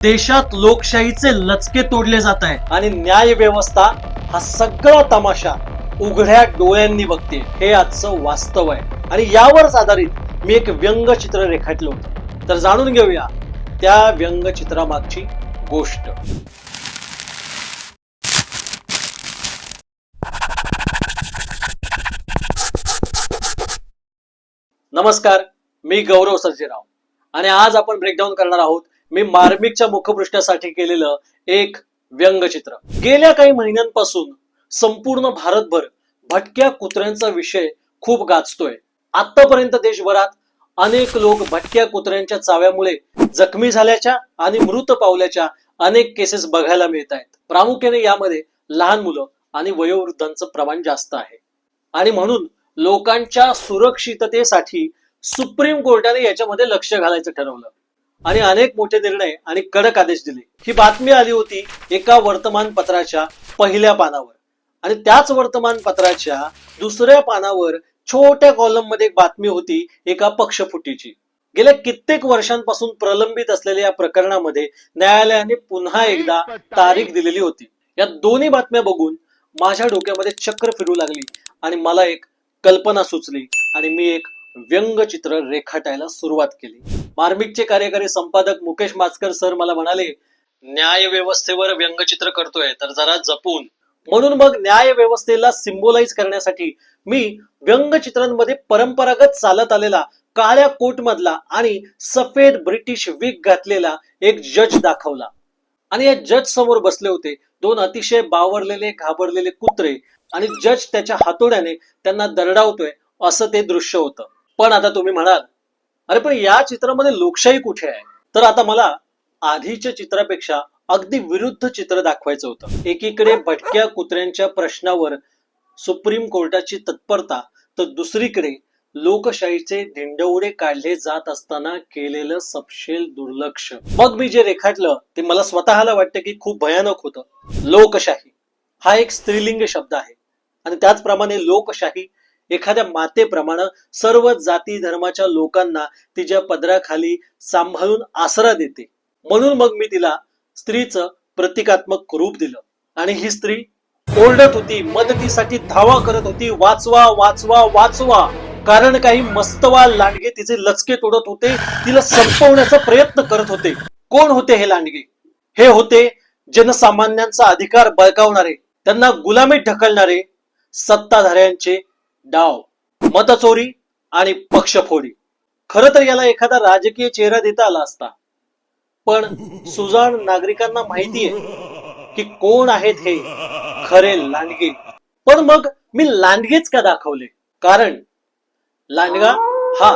देशात लोकशाहीचे लचके तोडले जात आहे आणि न्याय व्यवस्था हा सगळा तमाशा उघड्या डोळ्यांनी बघते. हे आजचं वास्तव आहे आणि यावरच आधारित मी एक व्यंगचित्र रेखाटलं होतं. तर जाणून घेऊया त्या व्यंगचित्रामागची गोष्ट. नमस्कार, मी गौरव सर्जेराव आणि आज आपण ब्रेकडाऊन करणार आहोत मी मार्मिकच्या मुखपृष्ठासाठी केलेलं एक व्यंगचित्र. गेल्या काही महिन्यांपासून संपूर्ण भारतभर भटक्या कुत्र्यांचा विषय खूप गाजतोय. आतापर्यंत देशभरात अनेक लोक भटक्या कुत्र्यांच्या चाव्यामुळे जखमी झाल्याच्या आणि मृत पावल्याच्या अनेक केसेस बघायला मिळत आहेत. प्रामुख्याने यामध्ये लहान मुलं आणि वयोवृद्धांचं प्रमाण जास्त आहे आणि म्हणून लोकांच्या सुरक्षिततेसाठी सुप्रीम कोर्टाने याच्यामध्ये लक्ष घालायचं ठरवलं आणि अनेक मोठे निर्णय आणि कडक आदेश दिले. ही बातमी आली होती एका वर्तमानपत्राच्या पहिल्या पानावर आणि त्याच वर्तमानपत्राच्या दुसऱ्या पानावर छोट्या कॉलम मध्ये एक बातमी होती एका पक्षफुटीची. गेल्या कित्येक वर्षांपासून प्रलंबित असलेल्या या प्रकरणामध्ये न्यायालयाने पुन्हा एकदा तारीख दिलेली होती. या दोन्ही बातम्या बघून माझ्या डोक्यामध्ये चक्र फिरू लागली आणि मला एक कल्पना सुचली आणि मी एक व्यंगचित्र रेखाटायला सुरुवात केली. मार्मिकचे कार्यकारी संपादक मुकेश माचकर सर मला म्हणाले, न्याय व्यवस्थेवर व्यंगचित्र करतोय तर जरा जपून. म्हणून मग न्याय व्यवस्थेला सिम्बोलाइज करण्यासाठी मी व्यंगचित्रांमध्ये परंपरागत चालत आलेला काळ्या कोट मधला आणि सफेद ब्रिटिश विग घातलेला एक जज दाखवला आणि या जज समोर बसले होते दोन अतिशय बावरलेले घाबरलेले कुत्रे आणि जज त्याच्या हातोड्याने त्यांना दरडावतोय असं ते दृश्य होतं. पण आता तुम्ही म्हणाल, अरे पण या चित्रामध्ये लोकशाही कुठे आहे? तर आता मला आधीच्या चित्रापेक्षा अगदी विरुद्ध चित्र दाखवायचं होतं. एकीकडे भटक्या कुत्र्यांच्या प्रश्नावर सुप्रीम कोर्टाची तत्परता तर दुसरीकडे लोकशाहीचे धिंडवडे काढले जात असताना केलेलं सपशेल दुर्लक्ष. मग मी जे रेखाटलं ते मला स्वतःला वाटतं की खूप भयानक होतं. लोकशाही हा एक स्त्रीलिंग शब्द आहे आणि त्याचप्रमाणे लोकशाही एखाद्या मातेप्रमाणे सर्व जाती धर्माच्या लोकांना तिच्या पदराखाली सांभाळून आसरा देते. म्हणून मग मी तिला स्त्रीचं प्रतिकात्मक रूप दिलं आणि ही स्त्री ओरडत होती, मदतीसाठी धावा करत होती, वाचवा वाचवा वाचवा. कारण काही मस्तवा लांडगे तिचे लचके तोडत होते, तिला संपवण्याचा प्रयत्न करत होते. कोण होते हे लांडगे? हे होते जनसामान्यांचा अधिकार बळकावणारे, त्यांना गुलामीत ढकलणारे सत्ताधाऱ्यांचे डाव, मतचोरी आणि पक्षफोडी. खरं तर याला एखादा राजकीय चेहरा देता आला असता, पण सुजाण नागरिकांना माहितीये की कोण आहेत हे खरे लांडगे. पण मग मी लांडगेच का दाखवले? कारण लांडगा हा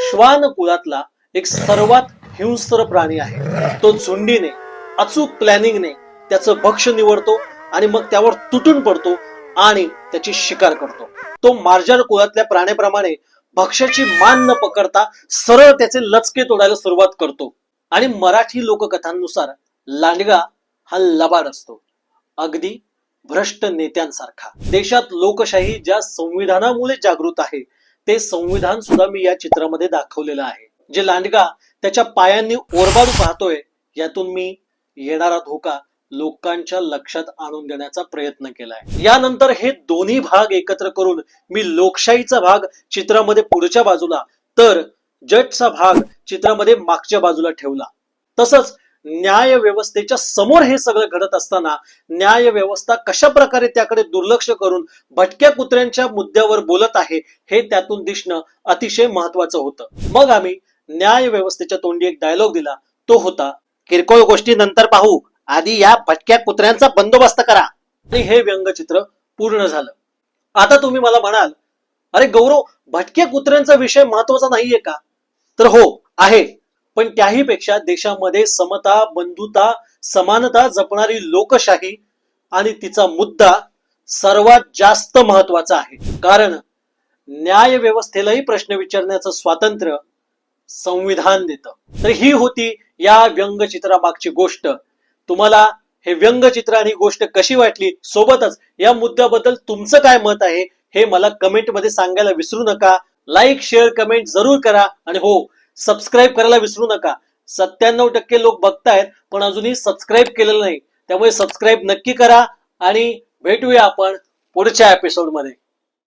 श्वान कुळातला एक सर्वात हिंस्र प्राणी आहे. तो झुंडीने अचूक प्लॅनिंगने त्याचं भक्ष निवडतो आणि मग त्यावर तुटून पडतो आणि त्याची शिकार करतो. तो मार्जार कुळातल्या प्राण्याप्रमाणे भक्ष्याची मान न पकडता सरळ त्याचे लचके तोडायला सुरुवात करतो आणि मराठी लोककथांनुसार लांडगा हा लबाड असतो, अगदी भ्रष्ट नेत्यांसारखा. देशात लोकशाही ज्या संविधानामुळे जागृत आहे ते संविधान सुद्धा मी या चित्रामध्ये दाखवलेलं आहे. जे लांडगा त्याच्या पायांनी ओरबाडू पाहतोय यातून मी येणारा धोका लोकांच्या लक्षात आणून देण्याचा प्रयत्न केलाय. यानंतर हे दोन्ही भाग एकत्र करून मी लोकशाहीचा भाग चित्रामध्ये पुढच्या बाजूला तर जजचा भाग चित्रामध्ये मागच्या बाजूला ठेवला. तसंच न्याय व्यवस्थेच्या समोर हे सगळं घडत असताना न्याय व्यवस्था कशा प्रकारे त्याकडे दुर्लक्ष करून भटक्या कुत्र्यांच्या मुद्द्यावर बोलत आहे हे त्यातून दिसणं अतिशय महत्वाचं होतं. मग आम्ही न्याय व्यवस्थेच्या तोंडी एक डायलॉग दिला. तो होता, किरकोळ गोष्टी नंतर पाहू, आधी या भटक्या कुत्र्यांचा बंदोबस्त करा. आणि हे व्यंगचित्र पूर्ण झालं. आता तुम्ही मला म्हणाल, अरे गौरव, भटक्या कुत्र्यांचा विषय महत्वाचा नाहीये का? तर हो आहे, पण त्याही पेक्षा देशामध्ये समता, बंधुता, समानता जपणारी लोकशाही आणि तिचा मुद्दा सर्वात जास्त महत्वाचा आहे. कारण न्याय व्यवस्थेलाही प्रश्न विचारण्याचं स्वातंत्र्य संविधान देतं. तर ही होती या व्यंगचित्रामागची गोष्ट. तुम्हाला हे व्यंगचित्र आणि गोष्ट कशी वाटली, सोबतच या मुद्द्याबद्दल तुमचं काय मत आहे हे मला कमेंट मध्ये सांगायला विसरू नका. लाईक, शेअर, कमेंट जरूर करा आणि हो, सबस्क्राईब करायला विसरू नका. 97% लोक बघतायत पण अजूनही सबस्क्राईब केलेलं नाही. त्यामुळे सबस्क्राईब नक्की करा आणि भेटूया आपण पुढच्या एपिसोड मध्ये.